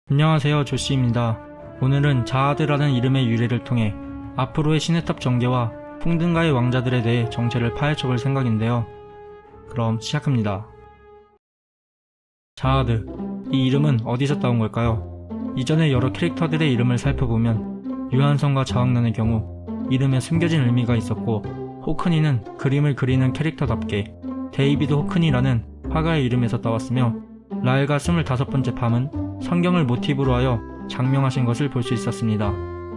안녕하세요, 조씨입니다. 오늘은 자아드라는 이름의 유래를 통해 앞으로의 시네탑 전개와 풍든가의 왕자들에 대해 정체를 파헤쳐볼 생각인데요. 그럼 시작합니다. 자아드, 이 이름은 어디서 따온 걸까요? 이전에 여러 캐릭터들의 이름을 살펴보면 유한성과 자학난의 경우 이름에 숨겨진 의미가 있었고, 호크니는 그림을 그리는 캐릭터답게 데이비드 호크니라는 화가의 이름에서 따왔으며, 라엘과 25번째 밤은 성경을 모티브로 하여 장명하신 것을 볼 수 있었습니다.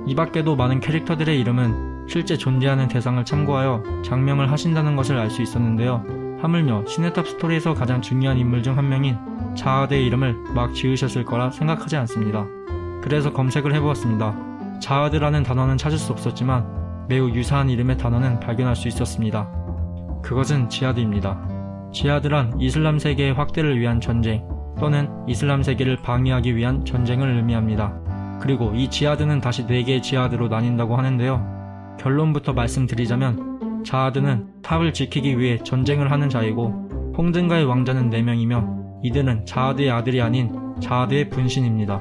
이 밖에도 많은 캐릭터들의 이름은 실제 존재하는 대상을 참고하여 장명을 하신다는 것을 알 수 있었는데요. 하물며 시네탑 스토리에서 가장 중요한 인물 중 한 명인 자아드의 이름을 막 지으셨을 거라 생각하지 않습니다. 그래서 검색을 해보았습니다. 자아드라는 단어는 찾을 수 없었지만 매우 유사한 이름의 단어는 발견할 수 있었습니다. 그것은 지하드입니다. 지하드란 이슬람 세계의 확대를 위한 전쟁 또는 이슬람 세계를 방위하기 위한 전쟁을 의미합니다. 그리고 이 지하드는 다시 4개의 지하드로 나뉜다고 하는데요. 결론부터 말씀드리자면 자아드는 탑을 지키기 위해 전쟁을 하는 자이고, 홍든가의 왕자는 4명이며 이들은 자아드의 아들이 아닌 자아드의 분신입니다.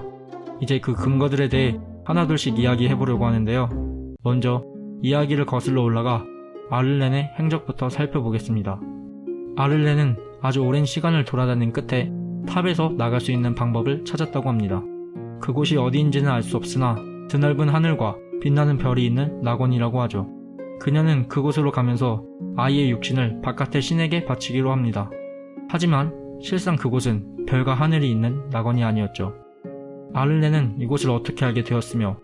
이제 그 근거들에 대해 하나둘씩 이야기해보려고 하는데요. 먼저 이야기를 거슬러 올라가 아를렌의 행적부터 살펴보겠습니다. 아를렌은 아주 오랜 시간을 돌아다닌 끝에 탑에서 나갈 수 있는 방법을 찾았다고 합니다. 그곳이 어디인지는 알 수 없으나 드넓은 하늘과 빛나는 별이 있는 낙원이라고 하죠. 그녀는 그곳으로 가면서 아이의 육신을 바깥의 신에게 바치기로 합니다. 하지만 실상 그곳은 별과 하늘이 있는 낙원이 아니었죠. 아를렌은 이곳을 어떻게 알게 되었으며,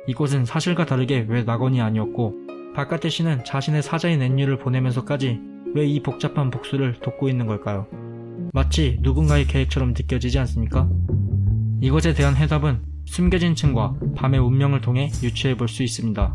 이곳은 사실과 다르게 왜 낙원이 아니었고, 바깥의 신은 자신의 사자인 앤유를 보내면서까지 왜 이 복잡한 복수를 돕고 있는 걸까요? 마치 누군가의 계획처럼 느껴지지 않습니까? 이것에 대한 해답은 숨겨진 층과 밤의 운명을 통해 유추해 볼 수 있습니다.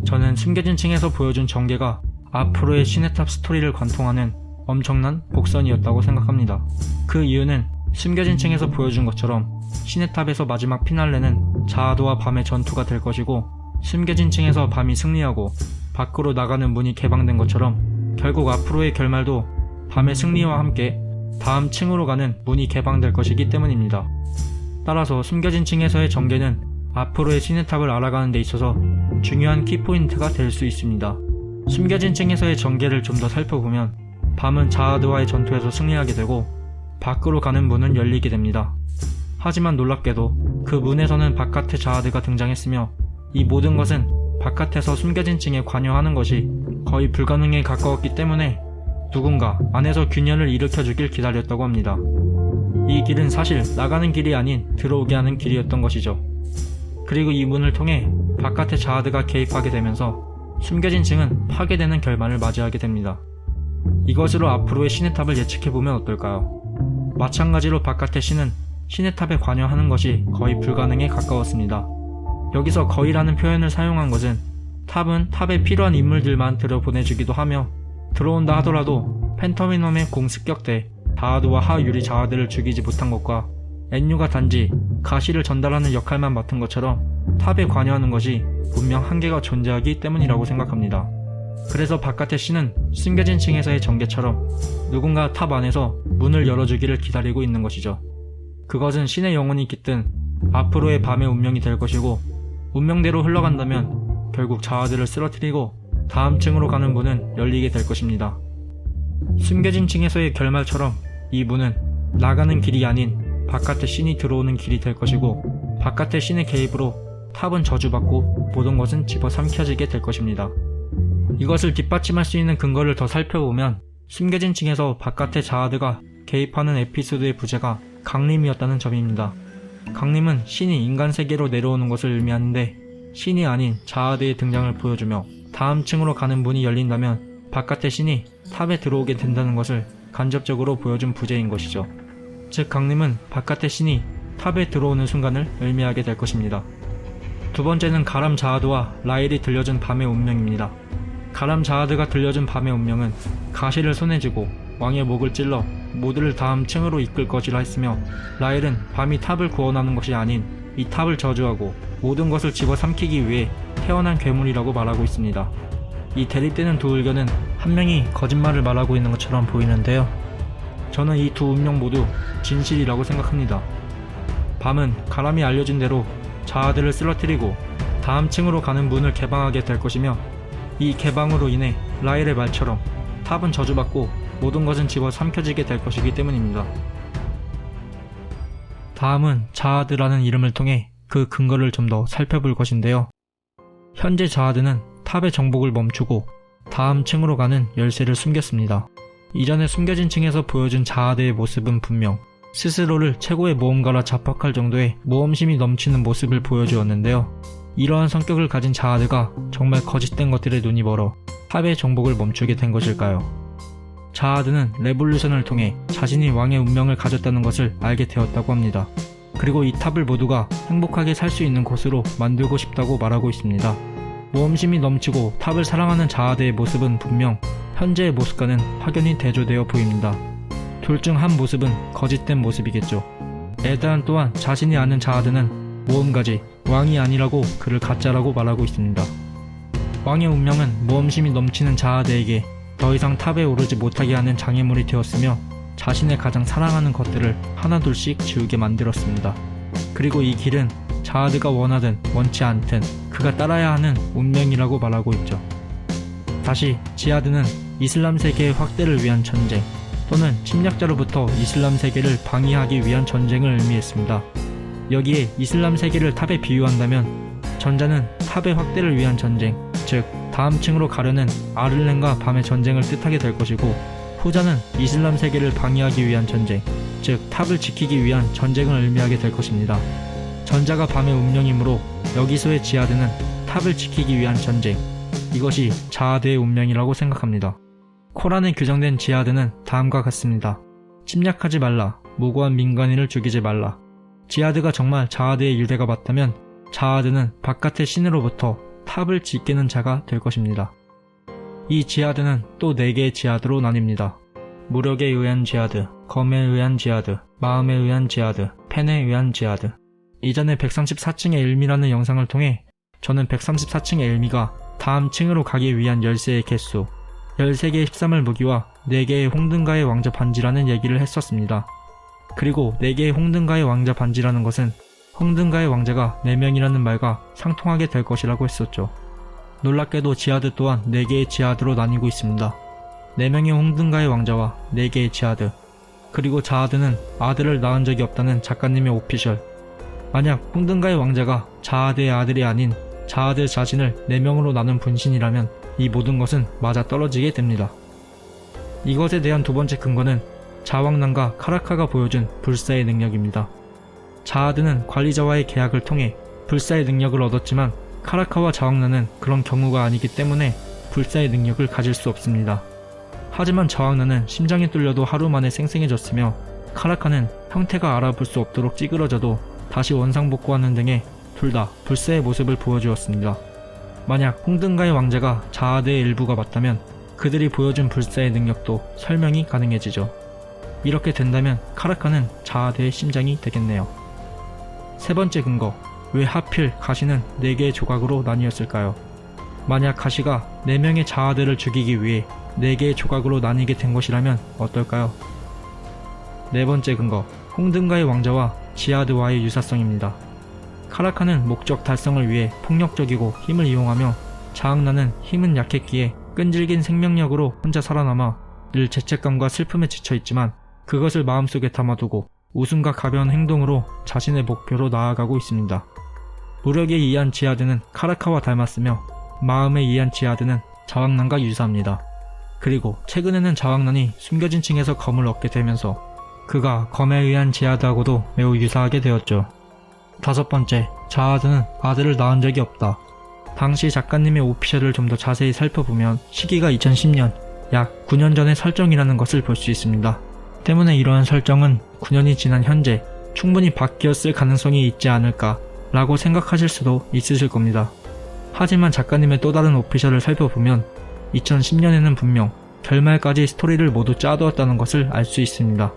저는 숨겨진 층에서 보여준 전개가 앞으로의 시네탑 스토리를 관통하는 엄청난 복선이었다고 생각합니다. 그 이유는 숨겨진 층에서 보여준 것처럼 시네탑에서 마지막 피날레는 자아드와 밤의 전투가 될 것이고, 숨겨진 층에서 밤이 승리하고 밖으로 나가는 문이 개방된 것처럼 결국 앞으로의 결말도 밤의 승리와 함께 다음 층으로 가는 문이 개방될 것이기 때문입니다. 따라서 숨겨진 층에서의 전개는 앞으로의 시네탑을 알아가는 데 있어서 중요한 키포인트가 될 수 있습니다. 숨겨진 층에서의 전개를 좀 더 살펴보면 밤은 자아드와의 전투에서 승리하게 되고 밖으로 가는 문은 열리게 됩니다. 하지만 놀랍게도 그 문에서는 바깥의 자아드가 등장했으며, 이 모든 것은 바깥에서 숨겨진 층에 관여하는 것이 거의 불가능에 가까웠기 때문에 누군가 안에서 균열을 일으켜주길 기다렸다고 합니다. 이 길은 사실 나가는 길이 아닌 들어오게 하는 길이었던 것이죠. 그리고 이 문을 통해 바깥의 자아드가 개입하게 되면서 숨겨진 층은 파괴되는 결말을 맞이하게 됩니다. 이것으로 앞으로의 시네탑을 예측해보면 어떨까요? 마찬가지로 바깥의 신은 시네탑에 관여하는 것이 거의 불가능에 가까웠습니다. 여기서 거의라는 표현을 사용한 것은 탑은 탑에 필요한 인물들만 들여보내주기도 하며, 들어온다 하더라도 펜터미넘의 공습격 때 자아드와 하유리 자아드를 죽이지 못한 것과 앤유가 단지 가시를 전달하는 역할만 맡은 것처럼 탑에 관여하는 것이 분명 한계가 존재하기 때문이라고 생각합니다. 그래서 바깥의 신은 숨겨진 층에서의 전개처럼 누군가 탑 안에서 문을 열어주기를 기다리고 있는 것이죠. 그것은 신의 영혼이 깃든 앞으로의 밤의 운명이 될 것이고, 운명대로 흘러간다면 결국 자아드를 쓰러뜨리고 다음 층으로 가는 문은 열리게 될 것입니다. 숨겨진 층에서의 결말처럼 이 문은 나가는 길이 아닌 바깥의 신이 들어오는 길이 될 것이고, 바깥의 신의 개입으로 탑은 저주받고 모든 것은 집어삼켜지게 될 것입니다. 이것을 뒷받침할 수 있는 근거를 더 살펴보면 숨겨진 층에서 바깥의 자아드가 개입하는 에피소드의 부제가 강림이었다는 점입니다. 강림은 신이 인간 세계로 내려오는 것을 의미하는데, 신이 아닌 자아드의 등장을 보여주며 다음 층으로 가는 문이 열린다면 바깥의 신이 탑에 들어오게 된다는 것을 간접적으로 보여준 부제인 것이죠. 즉 강림은 바깥의 신이 탑에 들어오는 순간을 의미하게 될 것입니다. 두 번째는 가람 자아드와 라엘이 들려준 밤의 운명입니다. 가람 자아드가 들려준 밤의 운명은 가시를 손에 쥐고 왕의 목을 찔러 모두를 다음 층으로 이끌 것이라 했으며, 라엘은 밤이 탑을 구원하는 것이 아닌 이 탑을 저주하고 모든 것을 집어삼키기 위해 태어난 괴물이라고 말하고 있습니다. 이 대립되는 두 의견은 한 명이 거짓말을 말하고 있는 것처럼 보이는데요. 저는 이 두 운명 모두 진실이라고 생각합니다. 밤은 가람이 알려준 대로 자아들을 쓰러뜨리고 다음 층으로 가는 문을 개방하게 될 것이며, 이 개방으로 인해 라일의 말처럼 탑은 저주받고 모든 것은 집어삼켜지게 될 것이기 때문입니다. 다음은 자아드라는 이름을 통해 그 근거를 좀 더 살펴볼 것인데요. 현재 자아드는 탑의 정복을 멈추고 다음 층으로 가는 열쇠를 숨겼습니다. 이전에 숨겨진 층에서 보여준 자아드의 모습은 분명 스스로를 최고의 모험가라 자폭할 정도의 모험심이 넘치는 모습을 보여주었는데요. 이러한 성격을 가진 자아드가 정말 거짓된 것들에 눈이 멀어 탑의 정복을 멈추게 된 것일까요? 자아드는 레볼루션을 통해 자신이 왕의 운명을 가졌다는 것을 알게 되었다고 합니다. 그리고 이 탑을 모두가 행복하게 살 수 있는 곳으로 만들고 싶다고 말하고 있습니다. 모험심이 넘치고 탑을 사랑하는 자아드의 모습은 분명 현재의 모습과는 확연히 대조되어 보입니다. 둘 중 한 모습은 거짓된 모습이겠죠. 에드한 또한 자신이 아는 자아드는 모험가지 왕이 아니라고 그를 가짜라고 말하고 있습니다. 왕의 운명은 모험심이 넘치는 자아드에게 더 이상 탑에 오르지 못하게 하는 장애물이 되었으며 자신의 가장 사랑하는 것들을 하나둘씩 지우게 만들었습니다. 그리고 이 길은 자아드가 원하든 원치 않든 그가 따라야 하는 운명이라고 말하고 있죠. 다시 지하드는 이슬람 세계의 확대를 위한 전쟁 또는 침략자로부터 이슬람 세계를 방위하기 위한 전쟁을 의미했습니다. 여기에 이슬람 세계를 탑에 비유한다면 전자는 탑의 확대를 위한 전쟁, 즉 다음 층으로 가려는 아를렌과 밤의 전쟁을 뜻하게 될 것이고, 후자는 이슬람 세계를 방위하기 위한 전쟁, 즉 탑을 지키기 위한 전쟁을 의미하게 될 것입니다. 전자가 밤의 운명이므로 여기서의 지하드는 탑을 지키기 위한 전쟁, 이것이 자아드의 운명이라고 생각합니다. 코란에 규정된 지하드는 다음과 같습니다. 침략하지 말라, 무고한 민간인을 죽이지 말라. 지하드가 정말 자아드의 유대가 맞다면 자아드는 바깥의 신으로부터 탑을 지키는 자가 될 것입니다. 이 지하드는 또 4개의 지하드로 나뉩니다. 무력에 의한 지하드, 검에 의한 지하드, 마음에 의한 지하드, 펜에 의한 지하드. 이전에 134층의 일미라는 영상을 통해 저는 134층의 일미가 다음 층으로 가기 위한 열쇠의 개수, 13개의 13을 무기와 4개의 홍등가의 왕자 반지라는 얘기를 했었습니다. 그리고 4개의 홍등가의 왕자 반지라는 것은 홍등가의 왕자가 4명이라는 말과 상통하게 될 것이라고 했었죠. 놀랍게도 지하드 또한 4개의 지하드로 나뉘고 있습니다. 4명의 홍등가의 왕자와 4개의 지하드, 그리고 자아드는 아들을 낳은 적이 없다는 작가님의 오피셜. 만약 홍등가의 왕자가 자아드의 아들이 아닌 자아드 자신을 4명으로 나눈 분신이라면 이 모든 것은 맞아떨어지게 됩니다. 이것에 대한 두 번째 근거는 자왕난과 카라카가 보여준 불사의 능력입니다. 자아드는 관리자와의 계약을 통해 불사의 능력을 얻었지만 카라카와 자왕난은 그런 경우가 아니기 때문에 불사의 능력을 가질 수 없습니다. 하지만 자왕난은 심장이 뚫려도 하루 만에 생생해졌으며 카라카는 형태가 알아볼 수 없도록 찌그러져도 다시 원상복구하는 등의 둘 다 불사의 모습을 보여주었습니다. 만약 홍등가의 왕자가 자아드의 일부가 맞다면 그들이 보여준 불사의 능력도 설명이 가능해지죠. 이렇게 된다면 카라카는 자아드의 심장이 되겠네요. 세 번째 근거, 왜 하필 가시는 4개의 조각으로 나뉘었을까요? 만약 가시가 4명의 자아들을 죽이기 위해 4개의 조각으로 나뉘게 된 것이라면 어떨까요? 네 번째 근거, 홍등가의 왕자와 지하드와의 유사성입니다. 카라카는 목적 달성을 위해 폭력적이고 힘을 이용하며 자앙나는 힘은 약했기에 끈질긴 생명력으로 혼자 살아남아 늘 죄책감과 슬픔에 지쳐있지만 그것을 마음속에 담아두고 웃음과 가벼운 행동으로 자신의 목표로 나아가고 있습니다. 무력에 의한 지하드는 카라카와 닮았으며 마음에 의한 지하드는 자왕난과 유사합니다. 그리고 최근에는 자왕난이 숨겨진 층에서 검을 얻게 되면서 그가 검에 의한 지하드하고도 매우 유사하게 되었죠. 다섯 번째, 자아드는 아들을 낳은 적이 없다. 당시 작가님의 오피셜을 좀 더 자세히 살펴보면 시기가 2010년, 약 9년 전의 설정이라는 것을 볼 수 있습니다. 때문에 이러한 설정은 9년이 지난 현재 충분히 바뀌었을 가능성이 있지 않을까 라고 생각하실 수도 있으실 겁니다. 하지만 작가님의 또 다른 오피셜을 살펴보면 2010년에는 분명 결말까지 스토리를 모두 짜두었다는 것을 알 수 있습니다.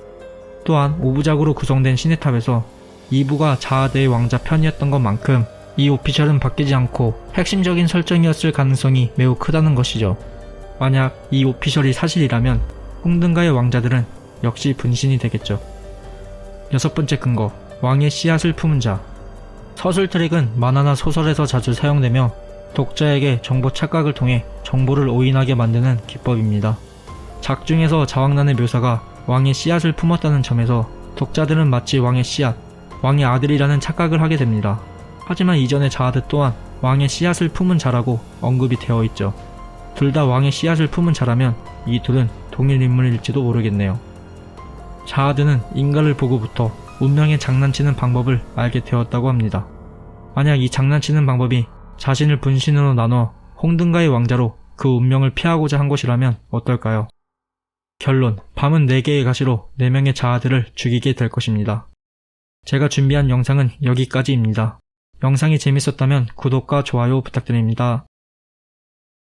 또한 5부작으로 구성된 시네탑에서 2부가 자아드의 왕자 편이었던 것만큼 이 오피셜은 바뀌지 않고 핵심적인 설정이었을 가능성이 매우 크다는 것이죠. 만약 이 오피셜이 사실이라면 홍등가의 왕자들은 역시 분신이 되겠죠. 여섯 번째 근거, 왕의 씨앗을 품은 자. 서술 트릭은 만화나 소설에서 자주 사용되며 독자에게 정보 착각을 통해 정보를 오인하게 만드는 기법입니다. 작중에서 자왕란의 묘사가 왕의 씨앗을 품었다는 점에서 독자들은 마치 왕의 씨앗, 왕의 아들이라는 착각을 하게 됩니다. 하지만 이전의 자하드 또한 왕의 씨앗을 품은 자라고 언급이 되어 있죠. 둘 다 왕의 씨앗을 품은 자라면 이 둘은 동일 인물일지도 모르겠네요. 자하드는 인가를 보고부터 운명에 장난치는 방법을 알게 되었다고 합니다. 만약 이 장난치는 방법이 자신을 분신으로 나눠 홍등가의 왕자로 그 운명을 피하고자 한 것이라면 어떨까요? 결론, 밤은 4개의 가시로 4명의 자아들을 죽이게 될 것입니다. 제가 준비한 영상은 여기까지입니다. 영상이 재밌었다면 구독과 좋아요 부탁드립니다.